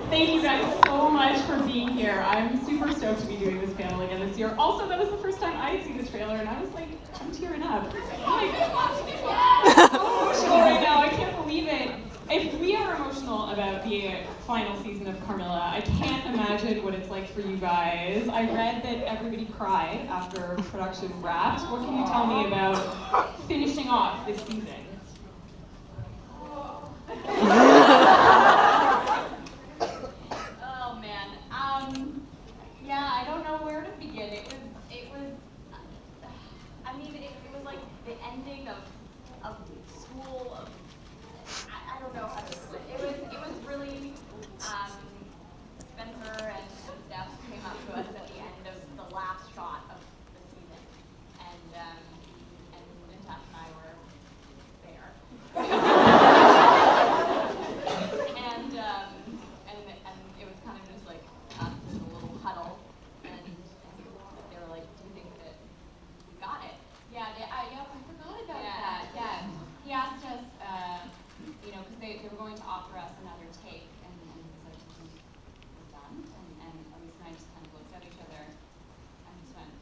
Thank you guys so much for being here. I'm super stoked to be doing this panel again this year. Also, that was the first time I had seen this trailer, and I was like, I'm tearing up. I'm emotional right now. I can't believe it. If we are emotional about the final season of Carmilla, I can't imagine what it's like for you guys. I read that everybody cried after production wrapped. What can you tell me about finishing off this season? Yeah, I don't know where to begin. It was, I mean, it was like the ending of school. I don't know how to put it. It was really, Spencer and Steph came up to us at the end of the last shot of the season, and Natasha and I were there. and it was kind of just like us in a little huddle, and they were like, "Do you think that we got it?" Yeah, I forgot about that. Yeah, he asked us, because they were going to offer us another take, and he was like, "We're done," and Elise and I just kind of looked at each other and just went,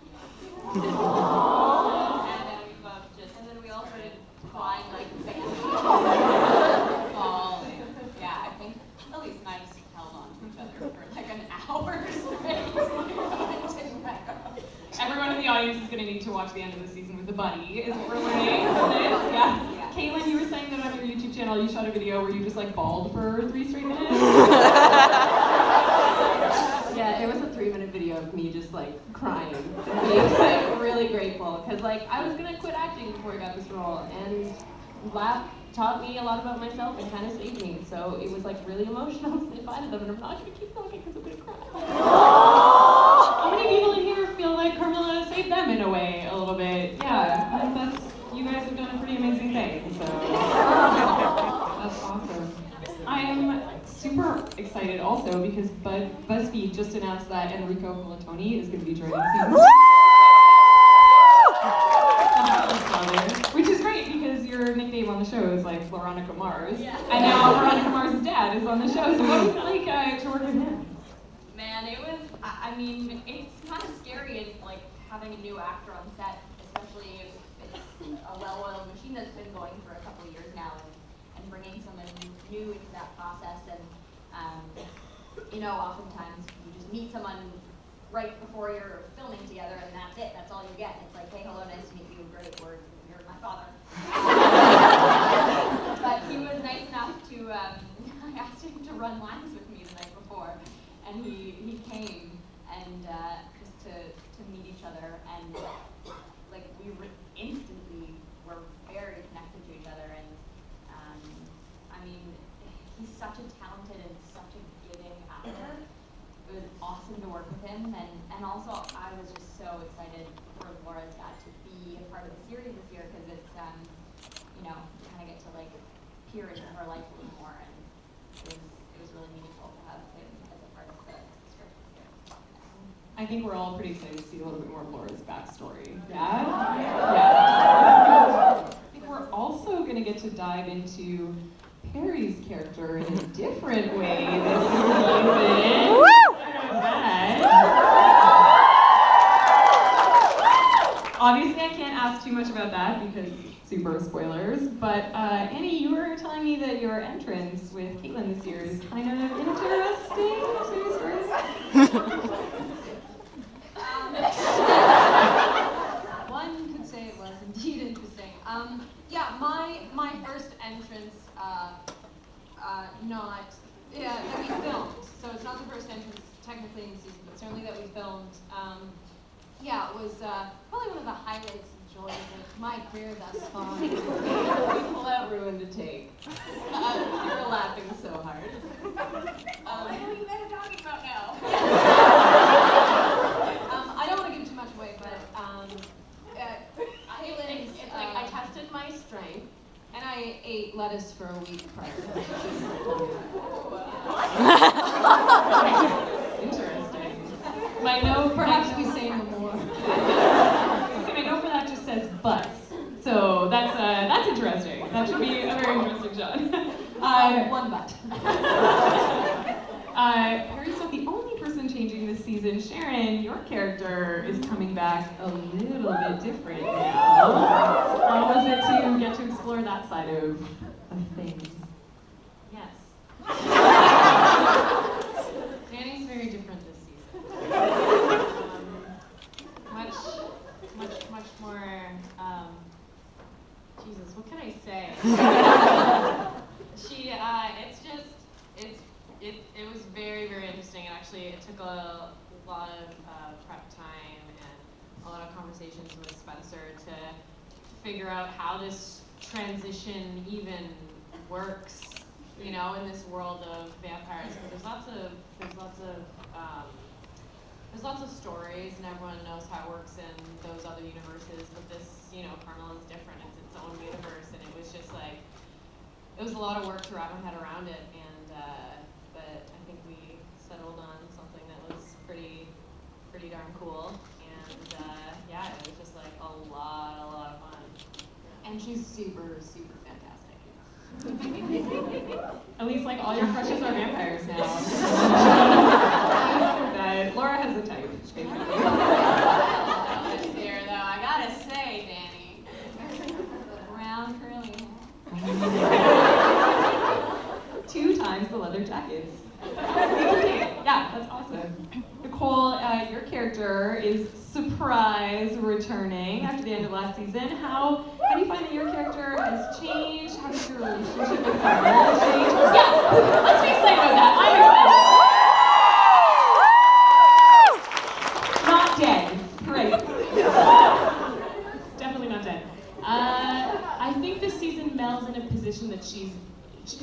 "Yeah." And then we both and then we all started crying like babies. Yeah, I think Elise and I just held on to each other for like an hour straight. Everyone in the audience is going to need to watch the end of the season with a buddy, is what we're learning from this. Yeah. Caitlin, you were saying that on your YouTube channel you shot a video where you just like bawled for 3 straight minutes? Yeah, it was a 3-minute video of me just like crying, being like really grateful, because like I was gonna quit acting before I got this role, and Laugh taught me a lot about myself and kind of saved me, so it was like really emotional to say bye to them, and I'm not gonna keep talking because I'm gonna cry. How many people in here feel like Carmilla saved them in a way, a little bit? Yeah, you guys have done a pretty amazing thing, so that's awesome. I am super excited also because BuzzFeed just announced that Enrico Colantoni is going to be joining season 2. Which is great because your nickname on the show is like Veronica Mars, and now Veronica Mars' dad is on the show, so what was it like to work with him? Man, it was, I mean, it's kind of scary and like having a new actor on set, especially if it's a well-oiled machine that's been going for a couple of years now, and bringing someone new into that process. And oftentimes you just meet someone right before you're filming together, and that's it. That's all you get. It's like, hey, hello, nice to meet you. Great, you're my father. But he was nice enough to. I asked him to run lines with me the night before, and he came and just to meet each other, and like we instantly were very connected to each other. And I mean, he's such a talented and such a giving actor. It was awesome to work with him, and also I was just so excited for Laura's dad to be a part of the series this year, because it's you kind of get to like peer into her life a little more, and it was really meaningful to have him as a part of the script this year. I think we're all pretty excited to see a little bit more of Laura's backstory. Yeah. I think we're also going to get to dive into Perry's character in a different way this season. Obviously, I can't ask too much about that because super spoilers, but Annie, you were telling me that your entrance with Caitlin this year is kind of interesting. One could say it was indeed interesting. My first entrance, that we filmed. So it's not the first entrance technically in the season, but certainly that we filmed. It was probably one of the highlights and joys of my career thus far. Well, that ruined a take. You were laughing so hard. What are you guys talking about now? I don't want to give too much away, but It's like I tested my strength. and I ate lettuce for a week prior. Interesting. My note, Perhaps we say no more. my note for that just says bus. So that's interesting. That should be a very interesting shot. One butt. Harry's not the only person changing this season. Sharon, your character is coming back a little bit different now. How was it to get to explore that side of things? Yes. Danny's very different this season. Much more, Jesus, what can I say? It was very, very interesting, and actually it took a lot of prep time and a lot of conversations with Spencer to figure out how this transition even works, you know, in this world of vampires. Because there's lots of stories, and everyone knows how it works in those other universes. But this, you know, Carmilla is different. It's its own universe, and it was just like, it was a lot of work to wrap my head around it. And but I think we settled on something that was pretty darn cool. And yeah, it was just like a lot of fun. And she's super, super fantastic. At least like all your crushes are vampires now. Laura has a type. There, though, I gotta say, Danny, brown curly hair. 2 times the leather jackets. Yeah, that's awesome. Nicole, your character is surprise returning after the end of last season. How do you find that your character has changed? How does your relationship with Carmilla change? Yeah, let's be excited about that. I'm excited. Not dead. Great. Definitely not dead. I think this season Mel's in a position that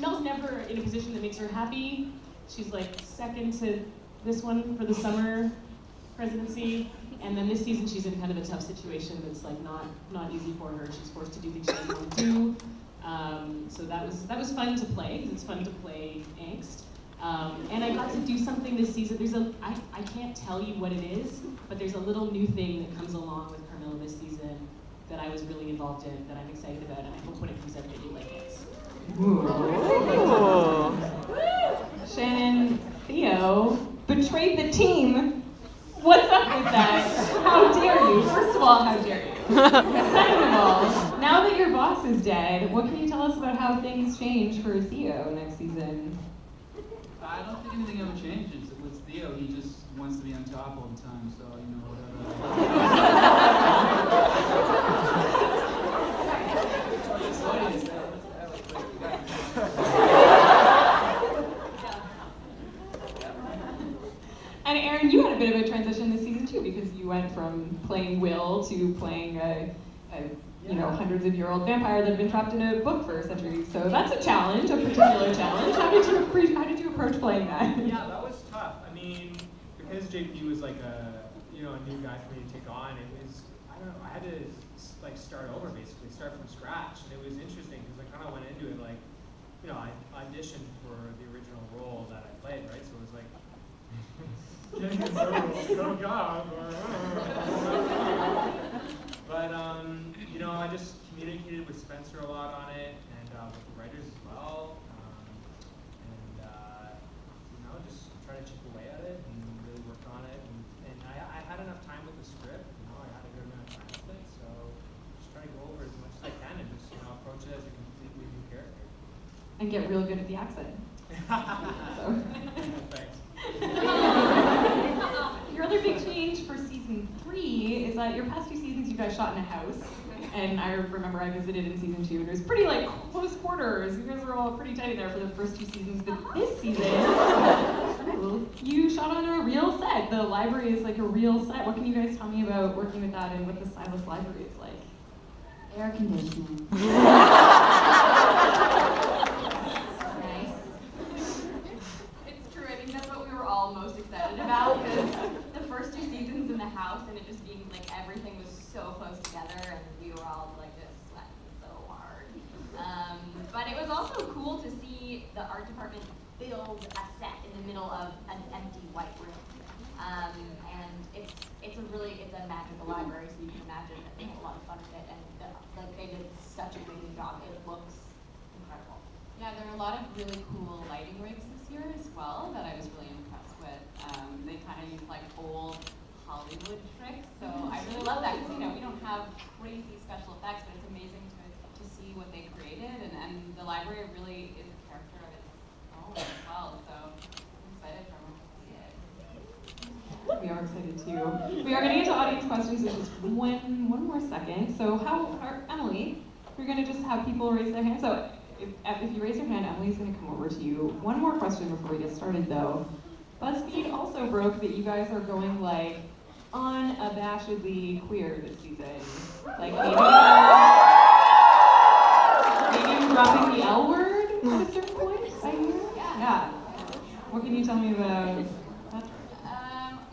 Mel's never in a position that makes her happy. She's like second to this one for the summer presidency, and then this season she's in kind of a tough situation that's like not easy for her. She's forced to do things she doesn't want to do. So that was fun to play, because it's fun to play angst. And I got to do something this season. I can't tell you what it is, but there's a little new thing that comes along with Carmilla this season that I was really involved in, that I'm excited about, and I hope when it comes out that you like it. Ooh. Shannon, Theo betrayed the team. What's up with that? How dare you? First of all, how dare you? Second of all, now that your boss is dead, what can you tell us about how things change for Theo next season? I don't think anything ever changes. With Theo, he just wants to be on top all the time, so, you know, And Aaron, you had a bit of a transition this season too, because you went from playing Will to playing a hundreds of year old vampire that had been trapped in a book for centuries. So that's a challenge, a particular challenge. How did you approach playing that? Yeah, that was tough. I mean, because JP was like a new guy for me to take on, it was, I don't know, I had to like start over basically, start from scratch. And it was interesting because I kind of went into it like, you know, I auditioned for the original role that I played, right? So it was like, getting a no job. But, you know, I just communicated with Spencer a lot on it, and with the writers as well. You know, just try to chip away at it and really work on it. And I had enough time with the script, you know, I had a good amount of time with it, so just try to go over as much as I can and just, you know, approach it as a completely new character. And get real good at the accent. Thanks. Your other big change for season 3 is that your past 2 seasons you guys shot in a house. And I remember I visited in season 2, and it was pretty like close quarters. You guys were all pretty tight in there for the first 2 seasons. But this season, you shot on a real set. The library is like a real set. What can you guys tell me about working with that and what the Silas library is like? Air conditioning. Nice. It's true. I think that's what we were all most excited about, because the first 2 seasons in the house and it just being like everything was so close together, and we were all like just sweating so hard. But it was also cool to see the art department build a set in the middle of an empty white room. And it's a magical library, so you can imagine that they had a lot of fun with it, and the like they did such a great job. It looks incredible. Yeah, there are a lot of really cool lighting rigs this year as well that I was really impressed with. They kind of use like old Hollywood tricks, so I really love that because we don't have crazy special effects, but it's amazing to see what they created, and the library really is a character of its own as well. So I'm excited for everyone to see it. We are excited too. We are getting into audience questions in just one more second. So Emily, we're going to just have people raise their hands. So if you raise your hand, Emily's going to come over to you. One more question before we get started though. BuzzFeed also broke that you guys are going like unabashedly queer this season. Like maybe dropping the L word at a certain point, I hear? Yeah. What can you tell me about that?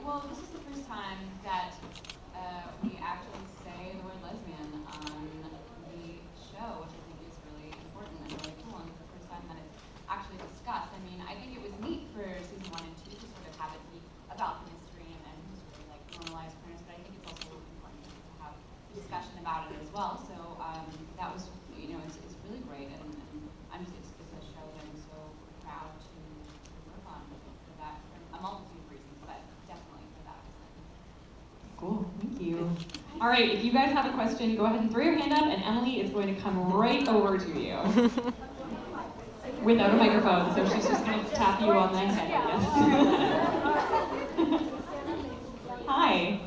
Well, this is the first time that we actually say the word lesbian on the show, which I think is really important and really cool, and it's the first time that it's actually discussed. I mean, I think it was neat for season 1 and 2 to sort of have it be about the mystery and just really like normalize queerness, but I think it's also really important to have a discussion about it as well. So that was, it's really great, and I'm just, it's a show that I'm so proud to work on for that, for a multitude of reasons, but definitely for that reason. Cool, thank you. All right, if you guys have a question, go ahead and throw your hand up, and Emily is going to come right over to you. Without a microphone, so she's just going to tap you on the head, I guess. Hi.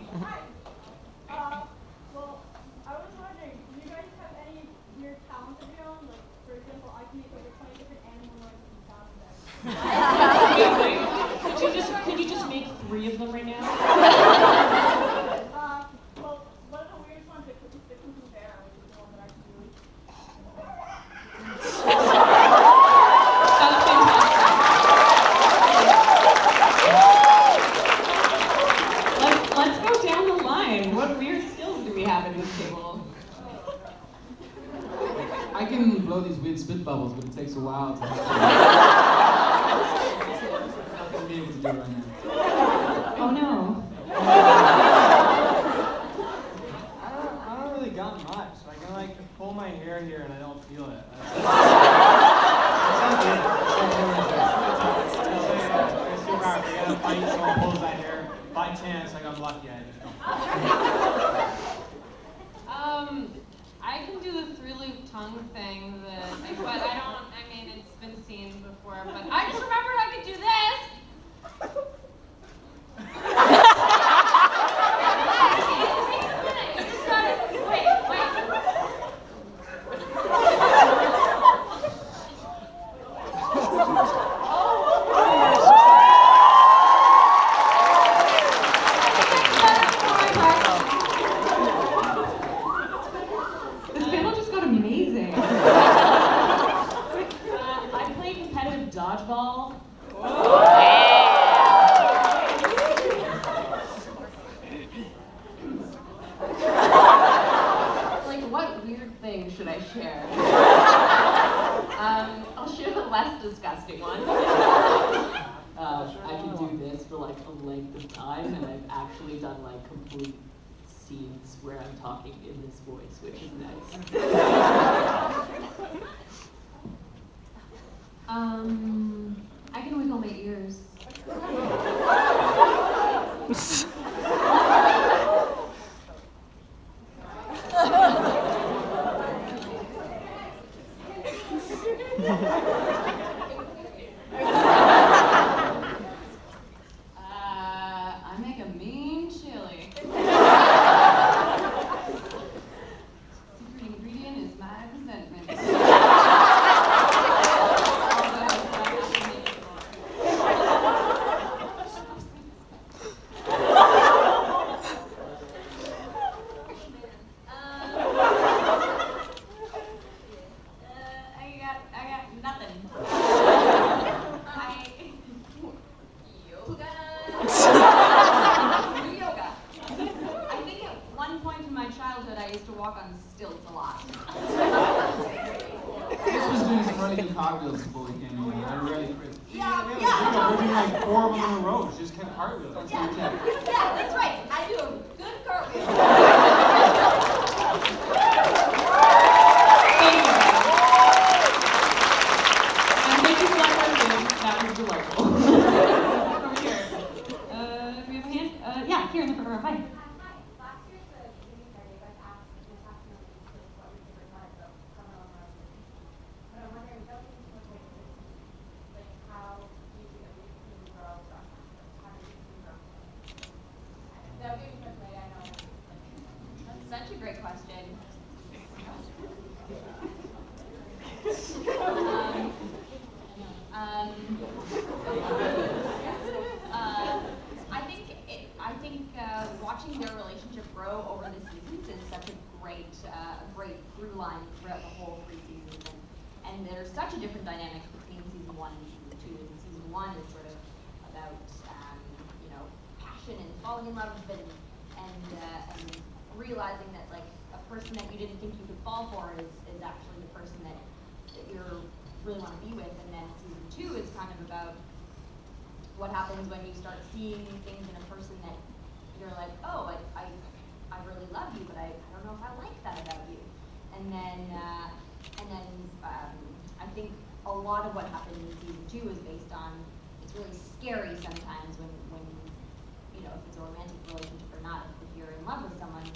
Well, I was wondering, do you guys have any weird talents of your own? Like, for example, I can make over 20 different animal noises and sound effects. Could you just make 3 of them right now? Well, one of the weirdest ones is the cuckoo bear, which is the one that I can do. That's fantastic. Let's go down the line. What weird skills do we have at this table? I can blow these weird spit bubbles, but it takes a while to. I'm not be able to do it right now. Oh no. I don't really got much. Like I like pull my hair here and I don't feel it. Someone pulls that hair. By chance, like I'm lucky, I just don't. I can do the 3-loop tongue thing, but it's been seen before, but I just remembered I could do this! This panel just got amazing. I play competitive dodgeball. Like, what weird thing should I share? I'll share the less disgusting one. I can do this for like a length of time, and I've actually done like complete scenes where I'm talking in this voice, which is nice. I can wiggle my ears. I make a mean chili. Secret ingredient is my resentment. I got nothing. Yoga. I think at one point in my childhood I used to walk on stilts a lot. This was doing some really good cartwheels before we came in. They're really crisp. We're doing like 4 of them in a row. Just kind of cartwheels. Yeah, that's right. I do a good cartwheel. over. Hi. Hi. Last year at the community fair, you guys asked Miss Afternoon what your favorite was about Carmilla and Rose. But I'm wondering, don't you think like how do you see that we can grow from that? How do you grow? That would be because I know. That's such a great question. I think watching their relationship grow over the seasons is such a great through line throughout the whole 3 seasons, and there's such a different dynamic between season 1 and season 2. And season 1 is sort of about passion and falling in love and realizing that like a person that you didn't think you could fall for is actually the person that you really want to be with. And then season 2 is kind of about what happens when you start seeing things in a person that you're like, oh, I really love you, but I don't know if I like that about you. And then I think a lot of what happened in season 2 is based on, it's really scary sometimes when if it's a romantic relationship or not, if you're in love with someone,